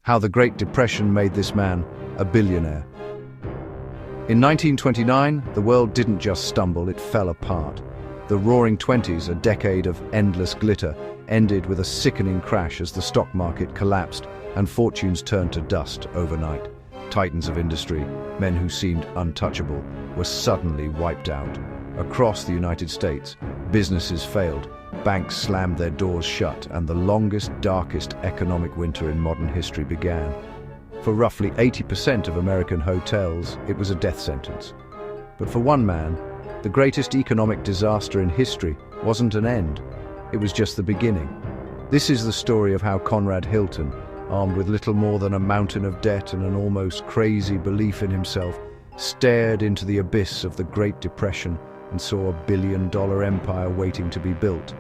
How the Great Depression made this man a billionaire. In 1929, the world didn't just stumble, it fell apart. The Roaring Twenties, a decade of endless glitter, ended with a sickening crash as the stock market collapsed and fortunes turned to dust overnight. Titans of industry, men who seemed untouchable, were suddenly wiped out. Across the United States, businesses failed, banks slammed their doors shut, and the longest, darkest economic winter in modern history began. For roughly 80% of American hotels, it was a death sentence. But for one man, the greatest economic disaster in history wasn't an end, it was just the beginning. This is the story of how Conrad Hilton, armed with little more than a mountain of debt and an almost crazy belief in himself, stared into the abyss of the Great Depression and saw a billion-dollar empire waiting to be built.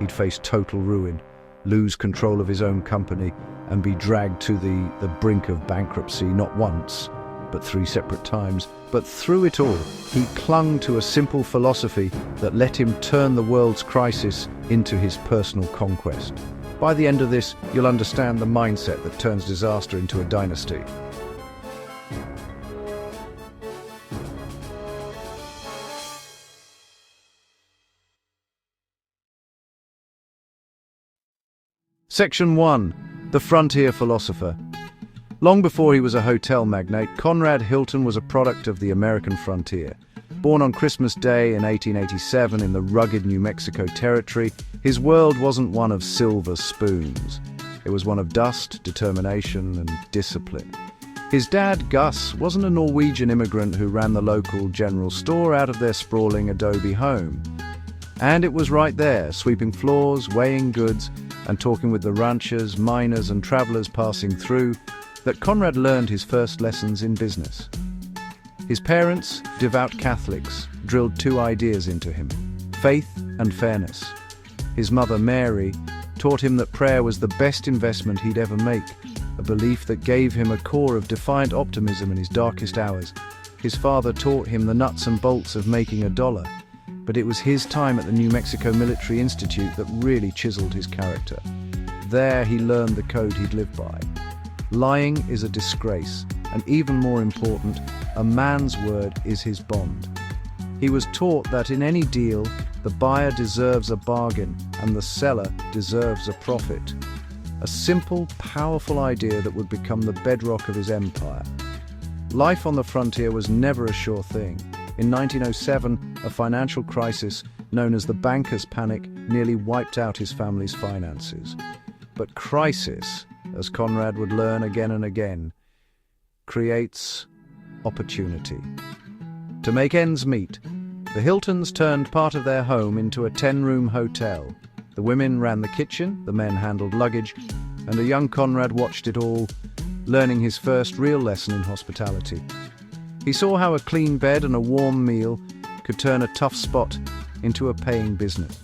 He'd face total ruin, lose control of his own company, and be dragged to the brink of bankruptcy not once, but 3 separate times. But through it all, he clung to a simple philosophy that let him turn the world's crisis into his personal conquest. By the end of this, you'll understand the mindset that turns disaster into a dynasty. Section 1. The Frontier Philosopher. Long before he was a hotel magnate, Conrad Hilton was a product of the American frontier. Born on Christmas Day in 1887 in the rugged New Mexico territory, his world wasn't one of silver spoons. It was one of dust, determination, and discipline. His dad, Gus, wasn't a Norwegian immigrant who ran the local general store out of their sprawling adobe home. And it was right there, sweeping floors, weighing goods, and talking with the ranchers, miners, and travelers passing through, that Conrad learned his first lessons in business. His parents, devout Catholics, drilled 2 ideas into him: faith and fairness. His mother, Mary, taught him that prayer was the best investment he'd ever make, a belief that gave him a core of defiant optimism in his darkest hours. His father taught him the nuts and bolts of making a dollar, but it was his time at the New Mexico Military Institute that really chiseled his character. There he learned the code he'd live by. Lying is a disgrace, and even more important, a man's word is his bond. He was taught that in any deal, the buyer deserves a bargain and the seller deserves a profit. A simple, powerful idea that would become the bedrock of his empire. Life on the frontier was never a sure thing. In 1907, a financial crisis known as the Bankers' Panic nearly wiped out his family's finances. But crisis, as Conrad would learn again and again, creates opportunity. To make ends meet, the Hiltons turned part of their home into a 10-room hotel. The women ran the kitchen, the men handled luggage, and a young Conrad watched it all, learning his first real lesson in hospitality. He saw how a clean bed and a warm meal could turn a tough spot into a paying business.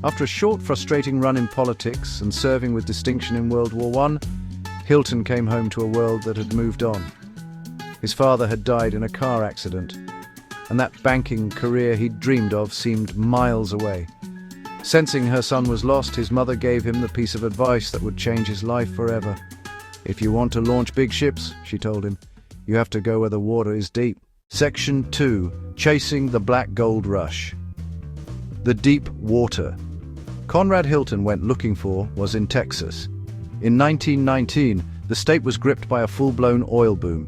After a short, frustrating run in politics and serving with distinction in World War I, Hilton came home to a world that had moved on. His father had died in a car accident, and that banking career he'd dreamed of seemed miles away. Sensing her son was lost, his mother gave him the piece of advice that would change his life forever. "If you want to launch big ships," she told him, "you have to go where the water is deep." Section 2. Chasing the Black Gold Rush. The deep water Conrad Hilton went looking for was in Texas. In 1919, the state was gripped by a full-blown oil boom.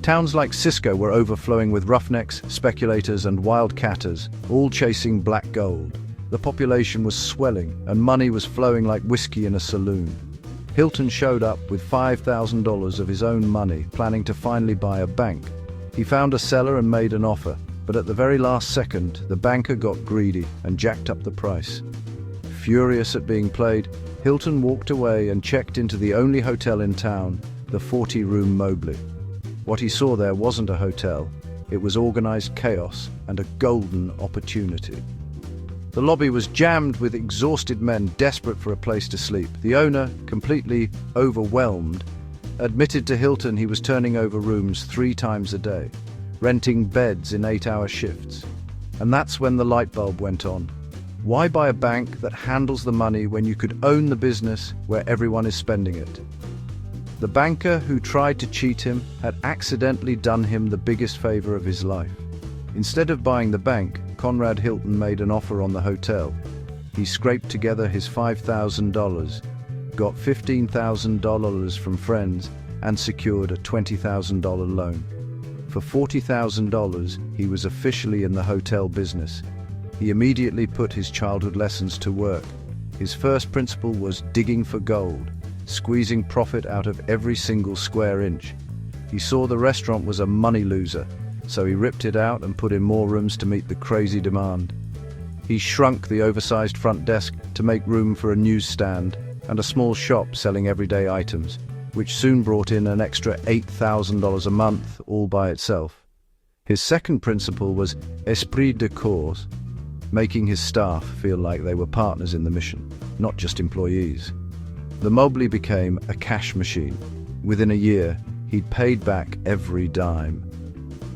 Towns like Cisco were overflowing with roughnecks, speculators, and wildcatters, all chasing black gold. The population was swelling, and money was flowing like whiskey in a saloon. Hilton showed up with $5,000 of his own money, planning to finally buy a bank. He found a seller and made an offer, but at the very last second, the banker got greedy and jacked up the price. Furious at being played, Hilton walked away and checked into the only hotel in town, the 40-room Mobley. What he saw there wasn't a hotel, it was organized chaos and a golden opportunity. The lobby was jammed with exhausted men desperate for a place to sleep. The owner, completely overwhelmed, admitted to Hilton he was turning over rooms 3 times a day, renting beds in 8-hour shifts. And that's when the light bulb went on. Why buy a bank that handles the money when you could own the business where everyone is spending it? The banker who tried to cheat him had accidentally done him the biggest favor of his life. Instead of buying the bank, Conrad Hilton made an offer on the hotel. He scraped together his $5,000, got $15,000 from friends, and secured a $20,000 loan. For $40,000, he was officially in the hotel business. He immediately put his childhood lessons to work. His first principle was digging for gold, squeezing profit out of every single square inch. He saw the restaurant was a money loser, so he ripped it out and put in more rooms to meet the crazy demand. He shrunk the oversized front desk to make room for a newsstand and a small shop selling everyday items, which soon brought in an extra $8,000 a month all by itself. His second principle was esprit de corps, making his staff feel like they were partners in the mission, not just employees. The Mobley became a cash machine. Within a year, he'd paid back every dime.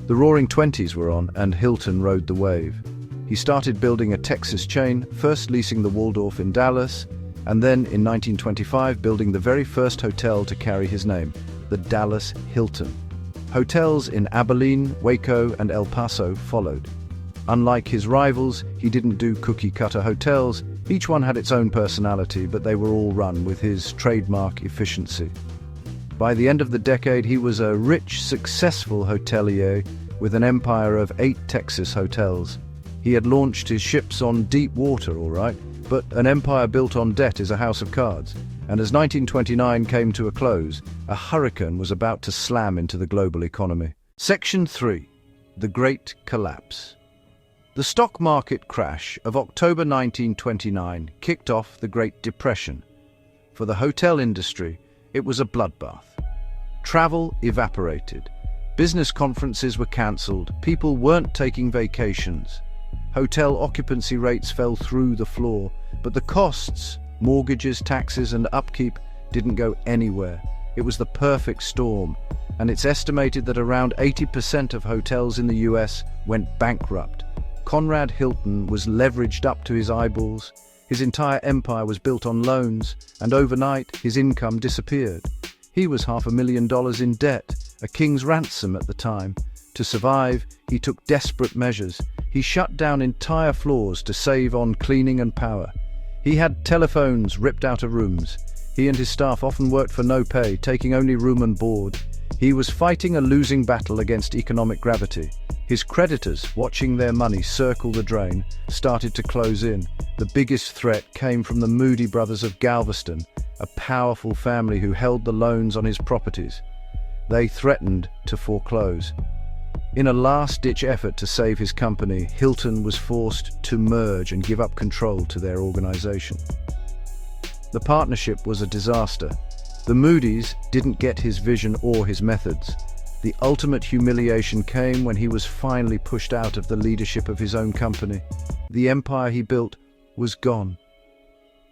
The Roaring Twenties were on, and Hilton rode the wave. He started building a Texas chain, first leasing the Waldorf in Dallas, and then in 1925 building the very first hotel to carry his name, the Dallas Hilton. Hotels in Abilene, Waco, and El Paso followed. Unlike his rivals, he didn't do cookie-cutter hotels. Each one had its own personality, but they were all run with his trademark efficiency. By the end of the decade, he was a rich, successful hotelier with an empire of 8 Texas hotels. He had launched his ships on deep water, all right, but an empire built on debt is a house of cards. And as 1929 came to a close, a hurricane was about to slam into the global economy. Section 3. The Great Collapse. The stock market crash of October 1929 kicked off the Great Depression. For the hotel industry, it was a bloodbath. Travel evaporated. Business conferences were cancelled. People weren't taking vacations. Hotel occupancy rates fell through the floor, but the costs, mortgages, taxes, and upkeep didn't go anywhere. It was the perfect storm, and it's estimated that around 80% of hotels in the US went bankrupt. Conrad Hilton was leveraged up to his eyeballs. His entire empire was built on loans, and overnight his income disappeared. He was $500,000 in debt, a king's ransom at the time. To survive, he took desperate measures. He shut down entire floors to save on cleaning and power. He had telephones ripped out of rooms. He and his staff often worked for no pay, taking only room and board. He was fighting a losing battle against economic gravity. His creditors, watching their money circle the drain, started to close in. The biggest threat came from the Moody brothers of Galveston, a powerful family who held the loans on his properties. They threatened to foreclose. In a last-ditch effort to save his company, Hilton was forced to merge and give up control to their organization. The partnership was a disaster. The Moodys didn't get his vision or his methods. The ultimate humiliation came when he was finally pushed out of the leadership of his own company. The empire he built was gone.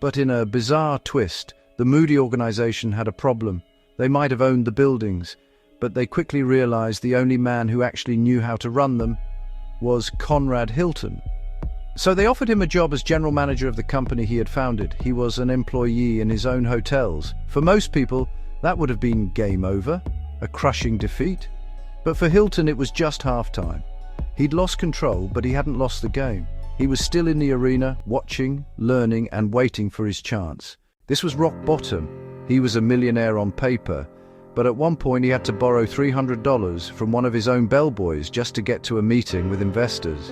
But in a bizarre twist, the Moody organization had a problem. They might have owned the buildings, but they quickly realized the only man who actually knew how to run them was Conrad Hilton. So they offered him a job as general manager of the company he had founded. He was an employee in his own hotels. For most people, that would have been game over, a crushing defeat. But for Hilton, it was just halftime. He'd lost control, but he hadn't lost the game. He was still in the arena, watching, learning, and waiting for his chance. This was rock bottom. He was a millionaire on paper, but at one point he had to borrow $300 from one of his own bellboys just to get to a meeting with investors.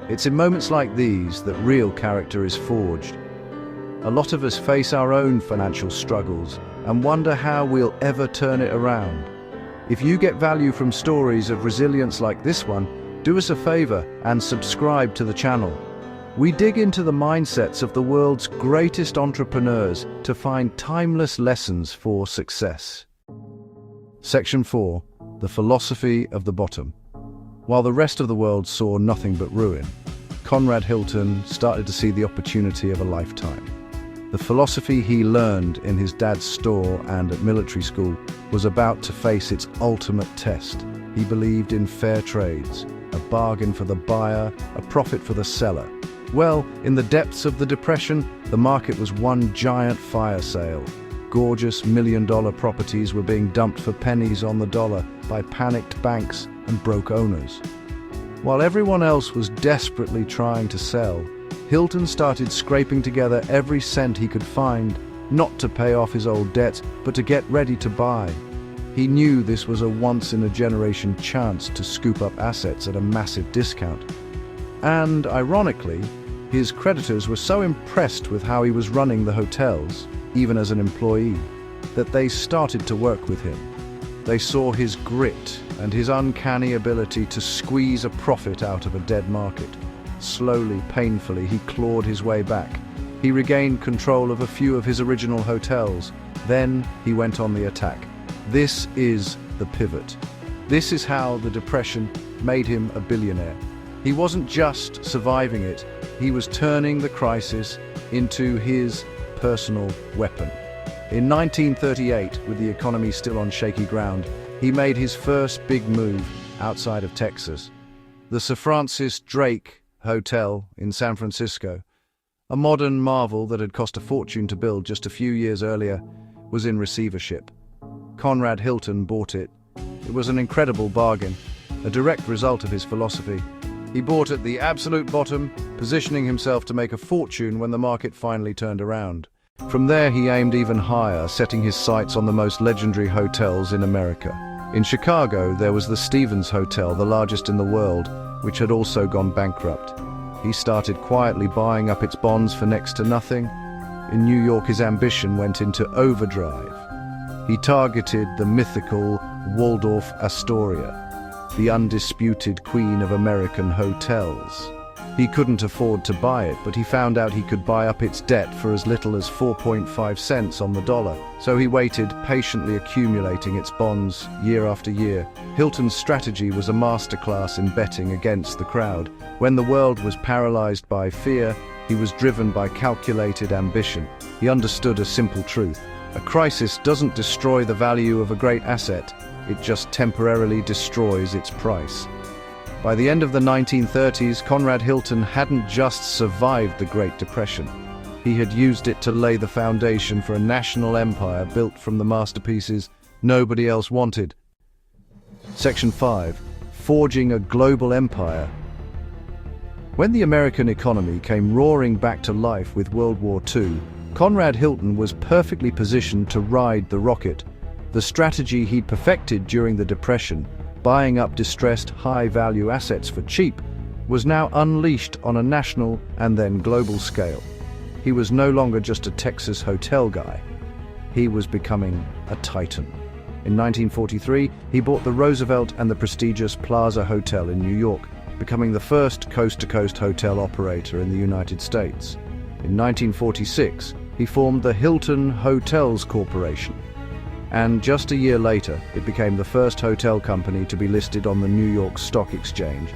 It's in moments like these that real character is forged. A lot of us face our own financial struggles and wonder how we'll ever turn it around. If you get value from stories of resilience like this one, do us a favor and subscribe to the channel. We dig into the mindsets of the world's greatest entrepreneurs to find timeless lessons for success. Section 4. The Philosophy of the Bottom. While the rest of the world saw nothing but ruin, Conrad Hilton started to see the opportunity of a lifetime. The philosophy he learned in his dad's store and at military school was about to face its ultimate test. He believed in fair trades, a bargain for the buyer, a profit for the seller. Well, in the depths of the Depression, the market was one giant fire sale. gorgeous million-dollar properties were being dumped for pennies on the dollar by panicked banks and broke owners. While everyone else was desperately trying to sell, Hilton started scraping together every cent he could find, not to pay off his old debts, but to get ready to buy. He knew this was a once-in-a-generation chance to scoop up assets at a massive discount. And, ironically, his creditors were so impressed with how he was running the hotels, even as an employee, that they started to work with him. They saw his grit and his uncanny ability to squeeze a profit out of a dead market. Slowly, painfully, he clawed his way back. He regained control of a few of his original hotels. Then he went on the attack. This is the pivot. This is how the Depression made him a billionaire. He wasn't just surviving it, he was turning the crisis into his personal weapon. In 1938, with the economy still on shaky ground, he made his first big move outside of Texas. The Sir Francis Drake Hotel in San Francisco, a modern marvel that had cost a fortune to build just a few years earlier, was in receivership. Conrad Hilton bought it. It was an incredible bargain, a direct result of his philosophy. He bought at the absolute bottom, positioning himself to make a fortune when the market finally turned around. From there, he aimed even higher, setting his sights on the most legendary hotels in America. In Chicago, there was the Stevens Hotel, the largest in the world, which had also gone bankrupt. He started quietly buying up its bonds for next to nothing. In New York, his ambition went into overdrive. He targeted the mythical Waldorf Astoria, the undisputed queen of American hotels. He couldn't afford to buy it, but he found out he could buy up its debt for as little as 4.5 cents on the dollar. So he waited, patiently accumulating its bonds year after year. Hilton's strategy was a masterclass in betting against the crowd. When the world was paralyzed by fear, he was driven by calculated ambition. He understood a simple truth. A crisis doesn't destroy the value of a great asset, it just temporarily destroys its price. By the end of the 1930s, Conrad Hilton hadn't just survived the Great Depression. He had used it to lay the foundation for a national empire built from the masterpieces nobody else wanted. Section 5. Forging a global empire. When the American economy came roaring back to life with World War II, Conrad Hilton was perfectly positioned to ride the rocket. The strategy he'd perfected during the Depression, buying up distressed high-value assets for cheap, was now unleashed on a national and then global scale. He was no longer just a Texas hotel guy. He was becoming a titan. In 1943, he bought the Roosevelt and the prestigious Plaza Hotel in New York, becoming the first coast-to-coast hotel operator in the United States. In 1946, he formed the Hilton Hotels Corporation. And just a year later, it became the first hotel company to be listed on the New York Stock Exchange,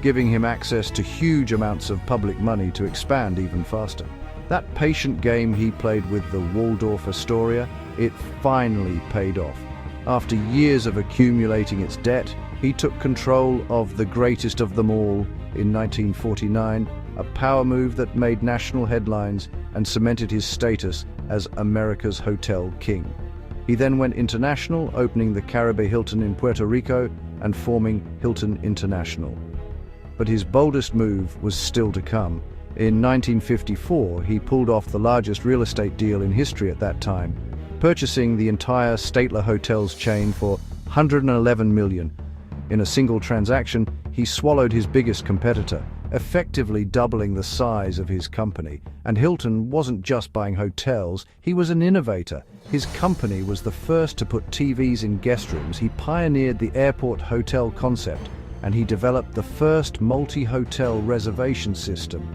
giving him access to huge amounts of public money to expand even faster. That patient game he played with the Waldorf Astoria, it finally paid off. After years of accumulating its debt, he took control of the greatest of them all in 1949, a power move that made national headlines and cemented his status as America's hotel king. He then went international, opening the Caribe Hilton in Puerto Rico and forming Hilton International. But his boldest move was still to come. In 1954, he pulled off the largest real estate deal in history at that time, purchasing the entire Statler Hotels chain for $111 million. In a single transaction, he swallowed his biggest competitor, effectively doubling the size of his company. And Hilton wasn't just buying hotels, he was an innovator. His company was the first to put TVs in guest rooms. He pioneered the airport hotel concept, and he developed the first multi-hotel reservation system.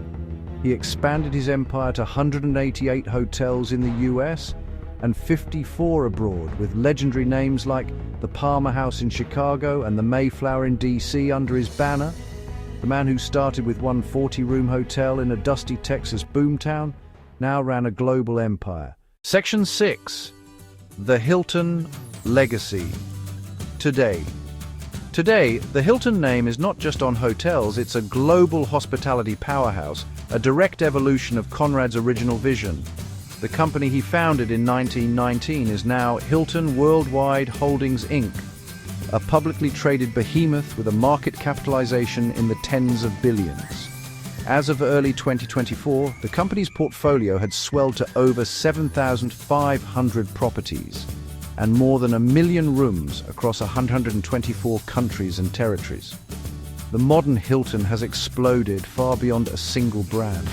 He expanded his empire to 188 hotels in the US and 54 abroad, with legendary names like the Palmer House in Chicago and the Mayflower in DC under his banner. The man who started with one 40-room hotel in a dusty Texas boomtown now ran a global empire. Section 6. The Hilton Legacy. Today, the Hilton name is not just on hotels, it's a global hospitality powerhouse, a direct evolution of Conrad's original vision. The company he founded in 1919 is now Hilton Worldwide Holdings Inc., a publicly traded behemoth with a market capitalization in the tens of billions. As of early 2024, the company's portfolio had swelled to over 7,500 properties and more than 1 million rooms across 124 countries and territories. The modern Hilton has exploded far beyond a single brand.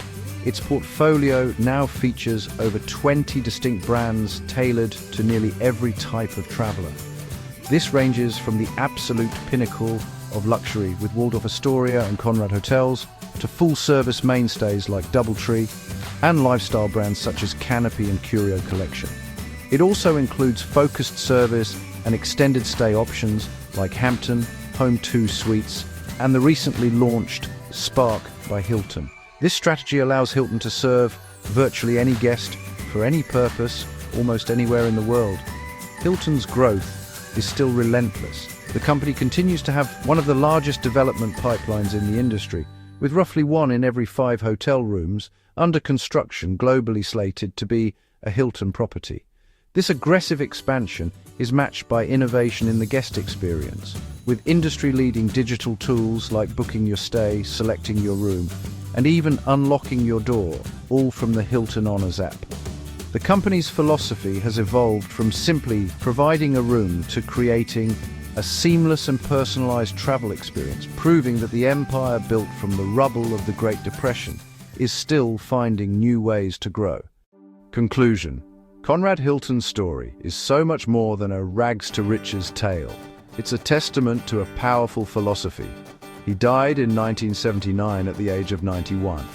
Its portfolio now features over 20 distinct brands tailored to nearly every type of traveler. This ranges from the absolute pinnacle of luxury with Waldorf Astoria and Conrad hotels to full-service mainstays like DoubleTree and lifestyle brands such as Canopy and Curio Collection. It also includes focused service and extended stay options like Hampton, Home 2 Suites, and the recently launched Spark by Hilton. This strategy allows Hilton to serve virtually any guest for any purpose, almost anywhere in the world. Hilton's growth is still relentless. The company continues to have one of the largest development pipelines in the industry, with roughly 1 in every 5 hotel rooms under construction globally slated to be a Hilton property. This aggressive expansion is matched by innovation in the guest experience, with industry-leading digital tools like booking your stay, selecting your room, and even unlocking your door, all from the Hilton Honors app. The company's philosophy has evolved from simply providing a room to creating a seamless and personalized travel experience, proving that the empire built from the rubble of the Great Depression is still finding new ways to grow. Conclusion. Conrad Hilton's story is so much more than a rags-to-riches tale. It's a testament to a powerful philosophy. He died in 1979 at the age of 91,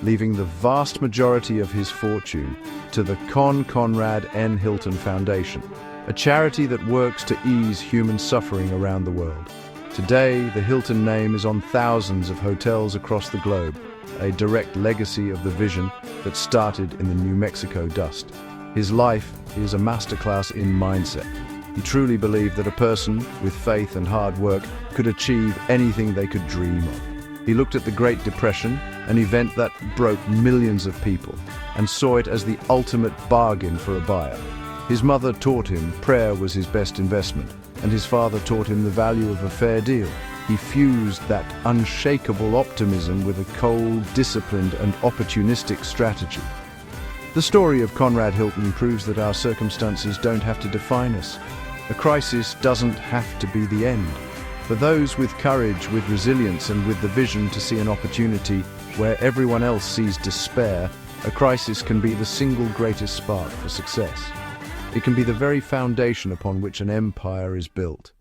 leaving the vast majority of his fortune to the Conrad N. Hilton Foundation, a charity that works to ease human suffering around the world. Today, the Hilton name is on thousands of hotels across the globe, a direct legacy of the vision that started in the New Mexico dust. His life is a masterclass in mindset. He truly believed that a person with faith and hard work could achieve anything they could dream of. He looked at the Great Depression, an event that broke millions of people, and saw it as the ultimate bargain for a buyer. His mother taught him prayer was his best investment, and his father taught him the value of a fair deal. He fused that unshakable optimism with a cold, disciplined, and opportunistic strategy. The story of Conrad Hilton proves that our circumstances don't have to define us. A crisis doesn't have to be the end. For those with courage, with resilience, and with the vision to see an opportunity where everyone else sees despair, a crisis can be the single greatest spark for success. It can be the very foundation upon which an empire is built.